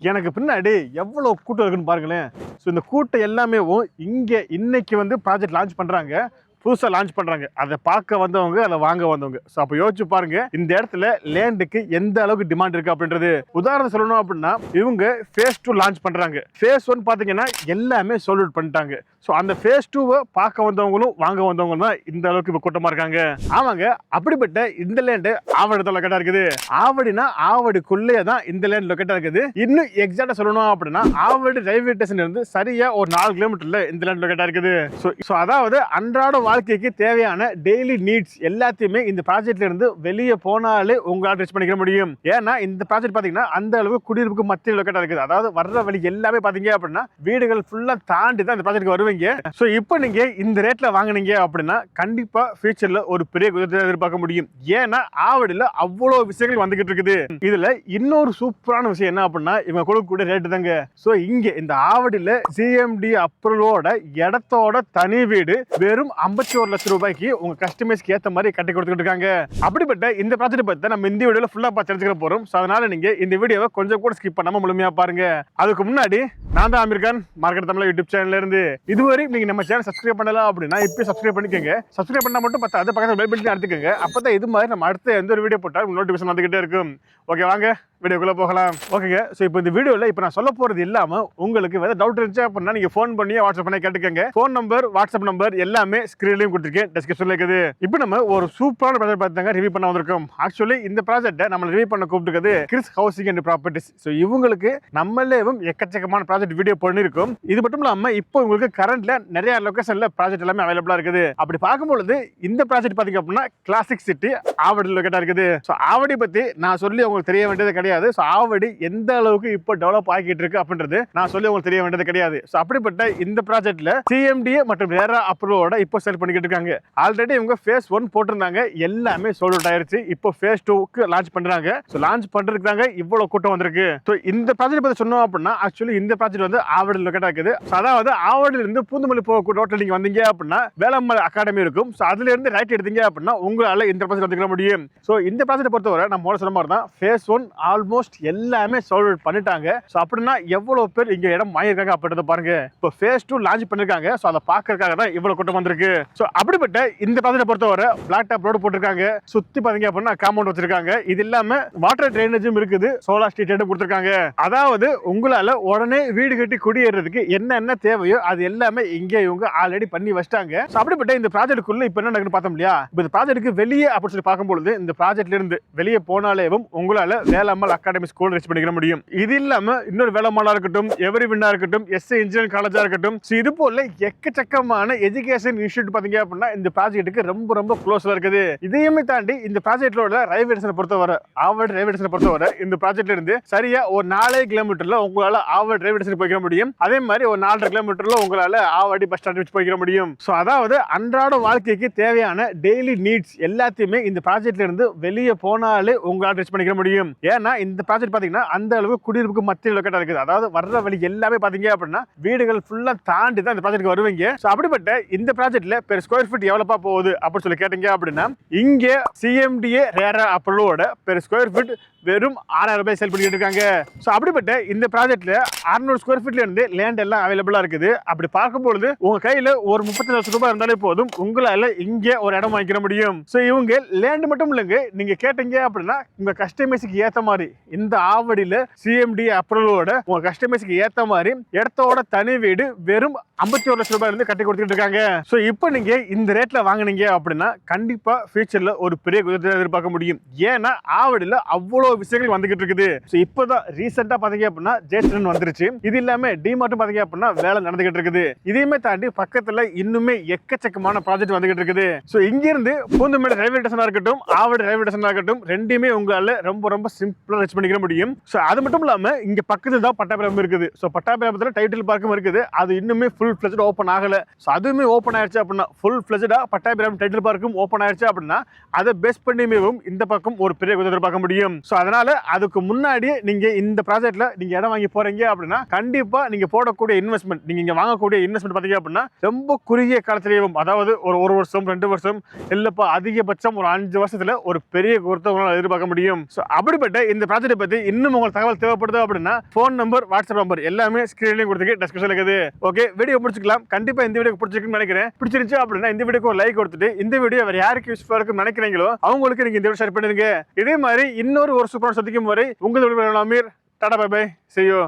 எனக்கு பின்னாடி எவ்வளோ கூட்டம் இருக்குன்னு பாருங்களேன். ஸோ இந்த கூட்டம் எல்லாமே இங்கே இன்னைக்கு வந்து ப்ராஜெக்ட் லான்ச் பண்ணுறாங்க, புதுசாக லான்ச் பண்ணுறாங்க. அதை பார்க்க வந்தவங்க, அதை வாங்க வந்தவங்க. ஸோ அப்போ யோசிச்சு பாருங்க, இந்த இடத்துல லேண்டுக்கு எந்த அளவுக்கு டிமாண்ட் இருக்கு அப்படின்றது. உதாரணம் சொல்லணும் அப்படின்னா, இவங்க ஃபேஸ் 2 லான்ச் பண்ணுறாங்க. ஃபேஸ் 1 பார்த்தீங்கன்னா எல்லாமே சோல்ட் அவுட் பண்ணிட்டாங்க. ஸோ அந்த ஃபேஸ் 2 பார்க்க வந்தவங்களும் வாங்க வந்தவங்களும் தான் இந்த அளவுக்கு இப்போ கூட்டமாக இருக்காங்க. ஆமாங்க, அப்படிப்பட்ட இந்த லேண்டு ஆவடி லொக்கேட்டாக இருக்குது. ஆவடினா ஆவடிக்குள்ளேயே தான் இந்த லேண்ட் லொக்கேட்டாக இருக்குது. இன்னும் எக்ஸாக்டாக சொல்லணும் அப்படின்னா, ஆவடி ரயில்வே ஸ்டேஷன் இருந்து சரியா ஒரு 4 கிலோமீட்டர்ல இந்த லேண்ட் லொக்கேட்டாக இருக்குது. ஸோ அதாவது அன்றாட வாழ்க்கைக்கு தேவையான டெய்லி நீட்ஸ் எல்லாத்தையுமே இந்த ப்ராஜெக்ட்ல இருந்து வெளியே போனாலே உங்களால் ரீச் பண்ணிக்க முடியும். ஏன்னா இந்த ப்ராஜெக்ட் பார்த்தீங்கன்னா அந்த அளவுக்கு குடியிருப்புக்கு மத்தியில் லொக்கேட்டாக இருக்குது. அதாவது வர்ற வழி எல்லாமே பார்த்தீங்க அப்படின்னா வீடுகள் ஃபுல்லாக தாண்டி தான் இந்த ப்ராஜெக்ட் வருவீங்க. ஸோ இப்போ நீங்க இந்த ரேட்ல வாங்குனீங்க அப்படின்னா கண்டிப்பா ஃபியூச்சர்ல ஒரு பெரிய குதிரை எதிர்பார்க்க முடியும். ஏன்னா ஆவடியில் அவ்வளோ விஷயங்கள் வந்துகிட்டு இருக்குது. இதுல இன்னொரு சூப்பரான விஷயம் என்ன அப்படின்னா, இவங்க கொடுக்கக்கூடிய ரேட்டு தாங்க. ஸோ இங்க இந்த ஆவடியில் சிஎம்டி அப்ரூவலோட இடத்தோட தனி வீடு வெறும் 51 லட்சம் ரூபாய்க்கு உங்க கஸ்டமைஸ்க்கு ஏற்ற மாதிரி கட்டி கொடுத்துட்டு இருக்காங்க. அப்படிப்பட்ட இந்த ப்ராஜெக்ட் பத்தி நம்ம இந்த வீடியோல ஃபுல்லா பார்த்து தெரிஞ்சுக்க போறோம். ஸோ அதனால நீங்க இந்த வீடியோவை கொஞ்சம் கூட ஸ்கிப் பண்ணாம முழுமையா பாருங்க. அதுக்கு முன்னாடி நான் தான் அமீர் கான், மார்க்கெட் தமிழ் யூடியூப் சேனல்ல இருந்து இதுவரை நீங்க நம்ம சேனல் சப்ஸ்கிரைப் பண்ணல அப்படின்னா இப்போ சப்ஸ்கிரைப் பண்ணிக்கோங்க. சப்ஸ்கிரைப் பண்ணா மட்டும் பத்தாது, பக்கத்துல பெல் பட்டன் அழுத்திக்கோங்க. அப்பதான் இது மாதிரி நம்ம அடுத்த எந்த ஒரு வீடியோ போட்டாலும் நோட்டிஃபிகேஷன் வந்துகிட்டே இருக்கும். ஓகே, வாங்க வீடியோக்குள்ள போகலாம். ஓகேங்க, ஸோ இப்போ இந்த வீடியோவில் இப்போ நான் சொல்ல போகிறது இல்லாமல் உங்களுக்கு ஏதாவது டவுட் இருந்துச்சு அப்படின்னா நீங்கள் ஃபோன் பண்ணி வாட்ஸ்அப் பண்ணி கேட்டுக்கோங்க. ஃபோன் நம்பர், வாட்ஸ்அப் நம்பர் எல்லாமே ஸ்க்ரீன்லையும் கொடுத்துருக்கேன், டிஸ்கிரிப்ஷனில் இருக்குது. இப்போ நம்ம ஒரு சூப்பரான ப்ராஜெக்ட் பார்த்தாங்க ரிவ்யூ பண்ண வந்திருக்கோம். ஆக்சுவலி இந்த ப்ராஜெக்ட்டை நம்ம ரிவ்யூ பண்ண கூப்பிட்டுருக்குது Chris housing and properties. So இவங்களுக்கு நம்மளேவும் எக்கச்சக்கமான ப்ராஜெக்ட் வீடியோ பண்ணியிருக்கோம். இது மட்டும் இல்லாமல் இப்போ உங்களுக்கு கரண்ட்ல நிறைய லொகேஷனில் ப்ராஜெக்ட் எல்லாமே அவைலபிளாக இருக்குது. அப்படி பார்க்கும்பொழுது இந்த ப்ராஜெக்ட் பார்த்தீங்க அப்படின்னா கிளாசிக் சிட்டி ஆவடி லொகேட்டாக இருக்குது. ஸோ ஆவடி பற்றி நான் சொல்லி உங்களுக்கு தெரிய வேண்டியது கிடையாது. ஸோ ஆவடி எந்த அளவுக்கு இப்போ டெவலப் ஆகிட்டு இருக்கு அப்படின்றது நான் சொல்லி உங்களுக்கு தெரிய வேண்டியது கிடையாது. ஸோ அப்படிப்பட்ட இந்த ப்ராஜெக்ட்ல சிஎம்டிஏ மற்றும் ரேரா அப்ரூவோட இப்போ செல் பண்ணிக்கிட்டு இருக்காங்க. ஆல்ரெடி இவங்க ஃபேஸ் 1 போட்டிருந்தாங்க, எல்லாமே சோல்ட் அவுட் ஆயிருச்சு. இப்போ ஃபேஸ் 2க்கு லான்ச் பண்றாங்க. ஸோ லான்ச் பண்றதுக்காக இவ்வளவு கூட்டம் வந்திருக்கு. ஸோ இந்த ப்ராஜெக்ட் பத்தி சொன்னோம் அப்படின்னா, ஆக்சுவலி இந்த ப்ராஜெக்ட் வந்து ஆவடி லொகேட்டா இருக்குது. அதாவது ஆவடியில இருந்து பூந்தமல்லி போக ரோட்ல நீங்க வந்தீங்க அப்படின்னா வேலம்மாள் அகாடமி இருக்கும். ஸோ அதுல இருந்து ரைட் எடுத்தீங்க அப்படின்னா உங்களால இந்த ப்ராஜெக்ட் வந்துக்க முடியும். ஸோ இந்த ப்ராஜெக்ட் பொறுத்தவரை நம்ம முதல்ல சொன்ன மாதிரி தான் ஃபேஸ் 1 ஆல்மோஸ்ட் எல்லாமே சோல்ட் அவுட் பண்ணிட்டாங்க. ஸோ அப்படின்னா எவ்வளவு பேர் இங்க இடம் வாங்கியிருக்காங்க அப்படின்றத பாருங்க. இப்போ ஃபேஸ் 2 லான்ச் பண்ணிருக்காங்க. ஸோ அதை பார்க்கறதுக்காக தான் இவ்வளவு கூட்டம் வந்திருக்கு. ஸோ அப்படிப்பட்ட இந்த ப்ராஜெக்ட் பொறுத்தவரை பிளாக் டாப் ரோடு போட்டிருக்காங்க. சுத்தி பாத்தீங்க அப்படின்னா காம்பவுண்ட் வச்சிருக்காங்க. இது இல்லாம வாட்டர் ட்ரைனேஜும் இருக்குது, சோலார் ஸ்ட்ரீட் கொடுத்திருக்காங்க. அதாவது உங்களால உடனே வீடு கட்டி குடியேறதுக்கு என்னென்ன தேவையோ அது எல்லாமே இங்க இவங்க ஆல்ரெடி பண்ணி வச்சிட்டாங்க. ஸோ அப்படிப்பட்ட இந்த ப்ராஜெக்ட்டுக்குள்ள இப்போ என்ன நடக்குன்னு பார்த்தோம் இல்லையா? இப்போ இந்த ப்ராஜெக்ட்டுக்கு வெளியே அப்படின்னு சொல்லி பார்க்கும்பொழுது இந்த ப்ராஜெக்ட்ல இருந்து வெளியே போனாலேவும் உங்களால வேலம்மாள் அகாடமி ஸ்கூல் ரீச் பண்ணிக்க முடியும். இது இல்லாம இன்னொரு வேலம்மாளா இருக்கட்டும், எவரி வின்னா இருக்கட்டும், எஸ்ஏ இன்ஜினியரிங் காலேஜா இருக்கட்டும், இது போல எக்கச்சக்கமான எஜுகேஷன் இன்ஸ்டியூட் பாத்தீங்க அப்படின்னா இந்த ப்ராஜெக்ட்டுக்கு ரொம்ப ரொம்ப க்ளோஸ்ல இருக்குது. இதையுமே தாண்டி இந்த ப்ராஜெக்டோட ரயில்வே ஸ்டேஷனை பொறுத்தவரை, ஆவடி ரயில்வே ஸ்டேஷனை பொறுத்தவரை இந்த ப்ராஜெக்ட்ல இருந்து சரியா ஒரு 4 கிலோமீட்டர்ல உங்களால ஆவடி ரயில்வே ஸ்டேஷன் போய்க்க முடியும். அதே மாதிரி ஒரு 4.5 கிலோமீட்டர்ல உங்களால ஆவடி பஸ் ஸ்டாண்ட் வச்சு போய்க்க முடியும். ஸோ அதாவது அன்றாட வாழ்க்கைக்கு தேவையான டெய்லி நீட்ஸ் எல்லாத்தையுமே இந்த ப்ராஜெக்ட்ல இருந்து வெளியே போனாலே உங்களால் ரீச் பண்ணிக்க முடியும். ஏன்னா இந்த ப்ராஜெக்ட் பாத்தீங்கன்னா அந்த அளவுக்கு குடியிருப்புக்கு மத்தியில் லொக்கேட்டா இருக்குது. அதாவது வர்ற வழி எல்லாமே பாத்தீங்க அப்படின்னா வீடுகள் ஃபுல்லா தாண்டி தான் இந்த ப்ராஜெக்ட் வருவீங்க. ஸோ அப்படிப்பட்ட இந்த ப்ராஜெக்ட்ல பெர் ஸ்கொயர் ஃபீட் எவ்வளப்பா போகுது அப்படின்னு சொல்லி கேட்டீங்க அப்படின்னா, இங்க சிஎம்டிஏ ரேரா அப்ரூவோட பெர் ஸ்கொயர் ஃபீட் வெறும் 6000 ரூபாய் சேல் பண்ணிட்டு இருக்காங்க. ஸோ அப்படிப்பட்ட இந்த ப்ராஜெக்ட்ல 600 ஸ்கொயர் ஃபீட்ல இருந்து லேண்ட் எல்லாம் அவைலபிளா இருக்குது. அப்படி பார்க்கும்போது உங்க கையில ஒரு 30 லட்சம் ரூபாய் இருந்தாலே போதும், உங்களால இங்க ஒரு இடம் வாங்கிக்க முடியும். ஸோ இவங்க லேண்ட் மட்டும் இல்லைங்க, நீங்க கேட்டீங்க அப்படின்னா உங்க கஸ்டமைஸுக்கு ஏத்த மாதிரி இந்த ஆவடியில சிஎம்டி அப்ரூவலோட உங்க கஸ்டமைஸுக்கு ஏத்த மாதிரி இடத்தோட தனி வீடு வெறும் 51 லட்சம் ரூபாய் இருந்து கட்டி கொடுத்துட்டு இருக்காங்க. ஸோ இப்போ நீங்க இந்த ரேட்ல வாங்கினீங்க அப்படின்னா கண்டிப்பா ஃபியூச்சர்ல ஒரு பெரிய குதிரை எதிர்பார்க்க முடியும். ஏன்னா ஆவடியில அவ்வளோ விஷயங்கள் வந்துகிட்டு இருக்குது. ஸோ இப்போதான் ரீசெண்டா பாத்தீங்க அப்படின்னா ஜேட்டன் வந்துருச்சு. இது இல்லாம டிமார்ட்டும் பாத்தீங்க அப்படின்னா வேலை நடந்துகிட்டு இருக்குது. இதையுமே தாண்டி பக்கத்துல இன்னுமே எக்கச்சக்கமான ப்ராஜெக்ட் வந்துகிட்டு இருக்குது. ஸோ இங்க இருந்து பூந்தமல்லி ரயில்வே ஸ்டேஷனா இருக்கட்டும், ஆவடி ரயில்வே ஸ்டேஷனா இருக்கட்டும், ரெண்டுமே உங்களால ரொம்ப ரொம்ப சிம்பிளா ரீச் பண்ணிக்க முடியும். ஸோ அது மட்டும் இல்லாம இங்க பக்கத்துல தான் பட்டாபிராமம் இருக்குது. ஸோ பட்டாபிராமத்துல டைட்டில் பார்க்கும் இருக்குது. அது இன்னுமே ஃபுல் ஃபிளெஜ்ட் ஓப்பன் ஆகல. ஸோ அதுவுமே ஓப்பன் ஆயிடுச்சு அப்படின்னா ஃபுல் ஃபிளெஜ்டா பட்டாபிராமம் டைட்டில் பார்க்கும் ஓப்பன் ஆயிடுச்சு அப்படின்னா அதை பேஸ் பண்ணியும் இந்த பக்கம் ஒரு பெரிய குதிரை பார்க்க முடியும். ஸோ அதனால அதுக்கு முன்னாடி நீங்க இந்த ப்ராஜெக்ட்ல நீங்க இடம் வாங்கி போறீங்க அப்படின்னா கண்டிப்பா நீங்க போடக்கூடிய இன்வெஸ்ட்மெண்ட், நீங்க இங்க வாங்கக்கூடிய இன்வெஸ்ட்மெண்ட் பாத்தீங்க அப்படின்னா ரொம்ப குறுகிய காலத்திலேயும், அதாவது ஒரு வருஷம் 2 வருஷம் இல்லப்பா அதிகபட்சம் ஒரு 5 வருஷத்துல ஒரு பெரிய குருத்தை உங்களால் எதிர்பார்க்க முடியும். ஸோ அப்படிப்பட்ட இந்த ப்ராஜெக்ட் பத்தி இன்னும் உங்களுக்கு தகவல் தேவைப்படுது அப்படின்னா ஃபோன் நம்பர், வாட்ஸ்அப் நம்பர் எல்லாமே ஸ்கிரீன்லயும் கொடுத்துருக்கு, டிஸ்கிரிப்ஷன்ல இருக்குது. ஓகே, வீடியோ பிடிச்சிக்கலாம். கண்டிப்பா இந்த வீடியோ பிடிச்சிருக்குன்னு நினைக்கிறேன். பிடிச்சிருந்துச்சு அப்படின்னா இந்த வீடியோக்கு ஒரு லைக் கொடுத்துட்டு இந்த வீடியோ வேற யாருக்கு யூஸ்ஃபுல்லா இருக்குன்னு நினைக்கிறீங்களோ அவங்களுக்கு நீங்க இந்த வீடியோ ஷேர் பண்ணிருங்க. இதே மாதிரி இன்னொரு சூப்பரான சந்திக்கும் வரை உங்கள் Ameer. Tata, bye bye, see you.